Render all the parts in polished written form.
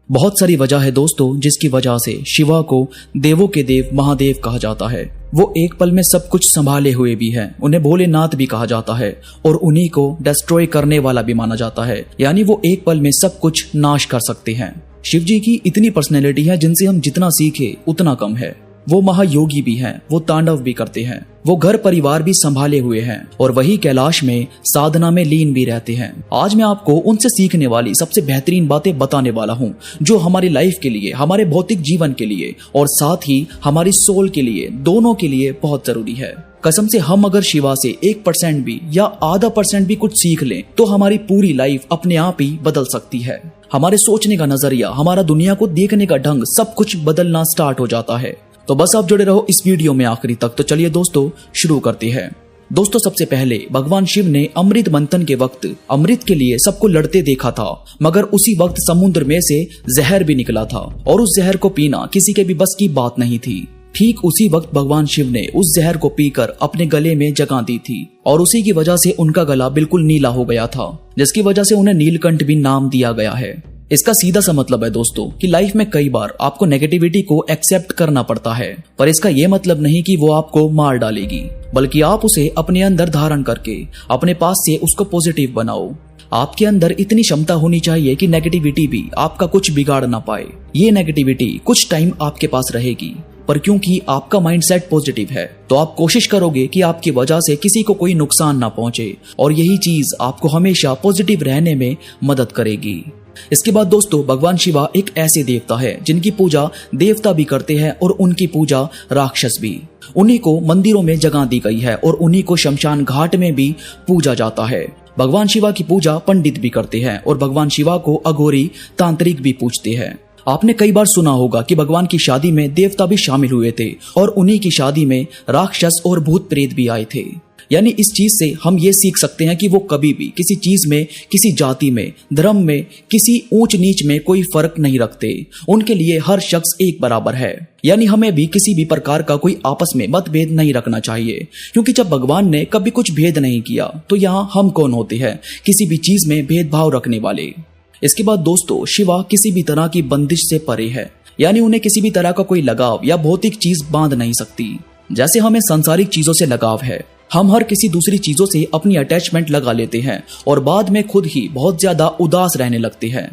बहुत सारी वजह है दोस्तों जिसकी वजह से शिवा को देवों के देव महादेव कहा जाता है। वो एक पल में सब कुछ संभाले हुए भी हैं। उन्हें भोलेनाथ भी कहा जाता है और उन्हीं को डिस्ट्रॉय करने वाला भी माना जाता है, यानी वो एक पल में सब कुछ नाश कर सकते हैं। शिव जी की इतनी पर्सनैलिटी है जिनसे हम जितना सीखे उतना कम है। वो महायोगी भी हैं, वो तांडव भी करते हैं, वो घर परिवार भी संभाले हुए हैं और वही कैलाश में साधना में लीन भी रहते हैं। आज मैं आपको उनसे सीखने वाली सबसे बेहतरीन बातें बताने वाला हूँ जो हमारी लाइफ के लिए, हमारे भौतिक जीवन के लिए और साथ ही हमारी सोल के लिए, दोनों के लिए बहुत जरूरी है। कसम से हम अगर शिवा से 1% भी या आधा % भी कुछ सीख लें तो हमारी पूरी लाइफ अपने आप ही बदल सकती है। हमारे सोचने का नजरिया, हमारा दुनिया को देखने का ढंग, सब कुछ बदलना स्टार्ट हो जाता है। तो बस आप जुड़े रहो इस वीडियो में आखिरी तक। तो चलिए दोस्तों शुरू करते हैं। दोस्तों सबसे पहले भगवान शिव ने अमृत मंथन के वक्त अमृत के लिए सबको लड़ते देखा था, मगर उसी वक्त समुद्र में से जहर भी निकला था और उस जहर को पीना किसी के भी बस की बात नहीं थी। ठीक उसी वक्त भगवान शिव ने उस जहर को पीकर अपने गले में जगह दी थी और उसी की वजह से उनका गला बिल्कुल नीला हो गया था, जिसकी वजह से उन्हें नीलकंठ भी नाम दिया गया है। इसका सीधा सा मतलब है दोस्तों कि लाइफ में कई बार आपको नेगेटिविटी को एक्सेप्ट करना पड़ता है, पर इसका ये मतलब नहीं कि वो आपको मार डालेगी, बल्कि आप उसे अपने अंदर धारण करके अपने पास से उसको पॉजिटिव बनाओ। आपके अंदर इतनी क्षमता होनी चाहिए कि नेगेटिविटी भी आपका कुछ बिगाड़ ना पाए। ये नेगेटिविटी कुछ टाइम आपके पास रहेगी, पर क्योंकि आपका माइंडसेट पॉजिटिव है तो आप कोशिश करोगे कि आपकी वजह से किसी को कोई नुकसान ना पहुंचे और यही चीज आपको हमेशा पॉजिटिव रहने में मदद करेगी। इसके बाद दोस्तों भगवान शिवा एक ऐसे देवता है जिनकी पूजा देवता भी करते हैं और उनकी पूजा राक्षस भी। उन्हीं को मंदिरों में जगह दी गई है और उन्हीं को शमशान घाट में भी पूजा जाता है। भगवान शिवा की पूजा पंडित भी करते हैं और भगवान शिवा को अघोरी तांत्रिक भी पूजते हैं। आपने कई बार सुना होगा कि भगवान की शादी में देवता भी शामिल हुए थे और उन्हीं की शादी में राक्षस और भूत प्रेत भी आए थे। यानी इस चीज से हम ये सीख सकते हैं कि वो कभी भी किसी चीज में, किसी जाति में, धर्म में, किसी ऊंच नीच में कोई फर्क नहीं रखते। उनके लिए हर शख्स एक बराबर है। यानी हमें भी किसी भी प्रकार का कोई आपस में मतभेद नहीं रखना चाहिए, क्योंकि जब भगवान ने कभी कुछ भेद नहीं किया तो यहाँ हम कौन होते हैं किसी भी चीज में भेदभाव रखने वाले। इसके बाद दोस्तों शिवा किसी भी तरह की बंदिश से परे है, यानी उन्हें किसी भी तरह का कोई लगाव या भौतिक चीज बांध नहीं सकती। जैसे हमें सांसारिक चीजों से लगाव है, हम हर किसी दूसरी चीजों से अपनी अटैचमेंट लगा लेते हैं और बाद में खुद ही बहुत ज्यादा उदास रहने लगते हैं।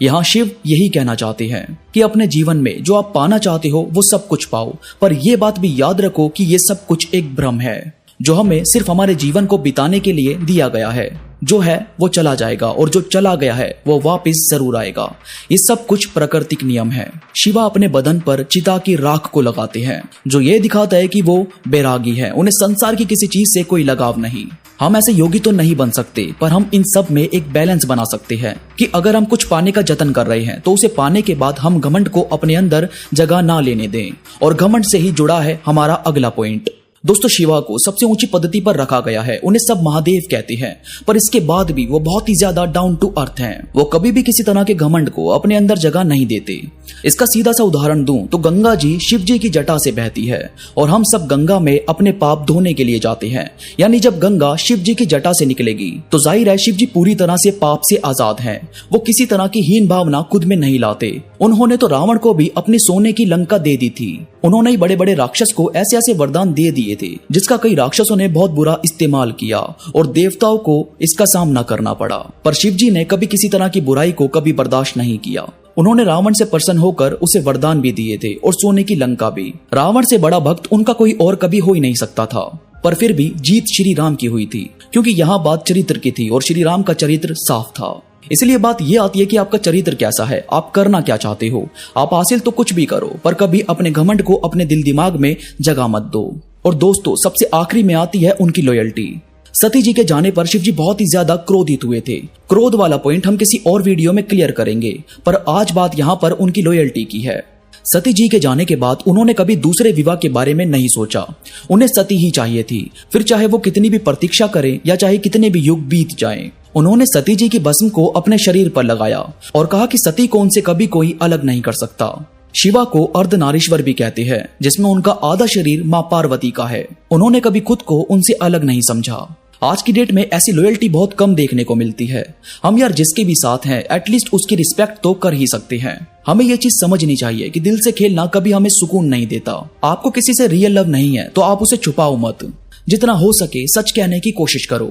यहाँ शिव यही कहना चाहते हैं कि अपने जीवन में जो आप पाना चाहते हो वो सब कुछ पाओ, पर यह बात भी याद रखो कि ये सब कुछ एक भ्रम है जो हमें सिर्फ हमारे जीवन को बिताने के लिए दिया गया है। जो है वो चला जाएगा और जो चला गया है वो वापस जरूर आएगा। ये सब कुछ प्राकृतिक नियम है। शिवा अपने बदन पर चिता की राख को लगाते हैं जो ये दिखाता है कि वो बैरागी है, उन्हें संसार की किसी चीज से कोई लगाव नहीं। हम ऐसे योगी तो नहीं बन सकते, पर हम इन सब में एक बैलेंस बना सकते हैं कि अगर हम कुछ पाने का जतन कर रहे हैं तो उसे पाने के बाद हम घमंड को अपने अंदर जगह ना लेने दें। और घमंड से ही जुड़ा है हमारा अगला पॉइंट। दोस्तों शिवा को सबसे ऊंची पद्धति पर रखा गया है, उन्हें सब महादेव कहते हैं, पर इसके बाद भी वो बहुत ही ज्यादा डाउन टू अर्थ हैं। वो कभी भी किसी तरह के घमंड को अपने अंदर जगह नहीं देते। इसका सीधा सा उदाहरण दूं तो गंगा जी शिव जी की जटा से बहती है और हम सब गंगा में अपने पाप धोने के लिए जाते हैं। यानी जब गंगा शिव जी की जटा से निकलेगी तो जाहिर है शिव जी पूरी तरह से पाप से आजाद हैं। वो किसी तरह की हीन भावना खुद में नहीं लाते। उन्होंने तो रावण को भी अपनी सोने की लंका दे दी थी। उन्होंने ही बड़े बड़े राक्षस को ऐसे ऐसे वरदान दे दिए थे जिसका कई राक्षसों ने बहुत बुरा इस्तेमाल किया और देवताओं को इसका सामना करना पड़ा। पर शिव जी ने कभी किसी तरह की बुराई को कभी बर्दाश्त नहीं किया। उन्होंने रावण से प्रसन्न होकर उसे वरदान भी दिए थे और सोने की लंका भी। रावण से बड़ा भक्त उनका कोई और कभी हो ही नहीं सकता था, पर फिर भी जीत श्री राम की हुई थी, क्योंकि यहाँ बात चरित्र की थी और श्री राम का चरित्र साफ था। इसलिए बात यह आती है कि आपका चरित्र कैसा है, आप करना क्या चाहते हो। आप हासिल तो कुछ भी करो, पर कभी अपने घमंड को अपने दिल दिमाग में जगह मत दो। और दोस्तों सबसे आखिरी में आती है उनकी लॉयल्टी। सती जी के जाने पर शिव जी बहुत ही ज्यादा क्रोधित हुए थे। क्रोध वाला पॉइंट हम किसी और वीडियो में क्लियर करेंगे, पर आज बात यहाँ पर उनकी लॉयल्टी की है। सती जी के जाने के बाद उन्होंने कभी दूसरे विवाह के बारे में नहीं सोचा। उन्हें सती ही चाहिए थी, फिर चाहे वो कितनी भी प्रतीक्षा करें या चाहे कितने भी युग बीत जाएं। उन्होंने सती जी की भस्म को अपने शरीर पर लगाया और कहा कि सती को उनसे कभी कोई अलग नहीं कर सकता। शिवा को अर्धनारीश्वर भी कहते हैं, जिसमें उनका आधा शरीर मां पार्वती का है। उन्होंने कभी खुद को उनसे अलग नहीं समझा। आज की डेट में ऐसी लॉयल्टी बहुत कम देखने को मिलती है। हम यार जिसके भी साथ हैं एटलीस्ट उसकी रिस्पेक्ट तो कर ही सकते हैं। हमें ये चीज समझनी चाहिए कि दिल से खेलना कभी हमें सुकून नहीं देता। आपको किसी से रियल लव नहीं है तो आप उसे छुपाओ मत, जितना हो सके सच कहने की कोशिश करो।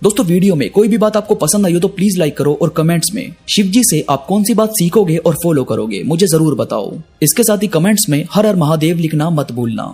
दोस्तों वीडियो में कोई भी बात आपको पसंद आई हो तो प्लीज लाइक करो और कमेंट्स में शिवजी से आप कौन सी बात सीखोगे और फॉलो करोगे मुझे जरूर बताओ। इसके साथ ही कमेंट्स में हर हर महादेव लिखना मत भूलना।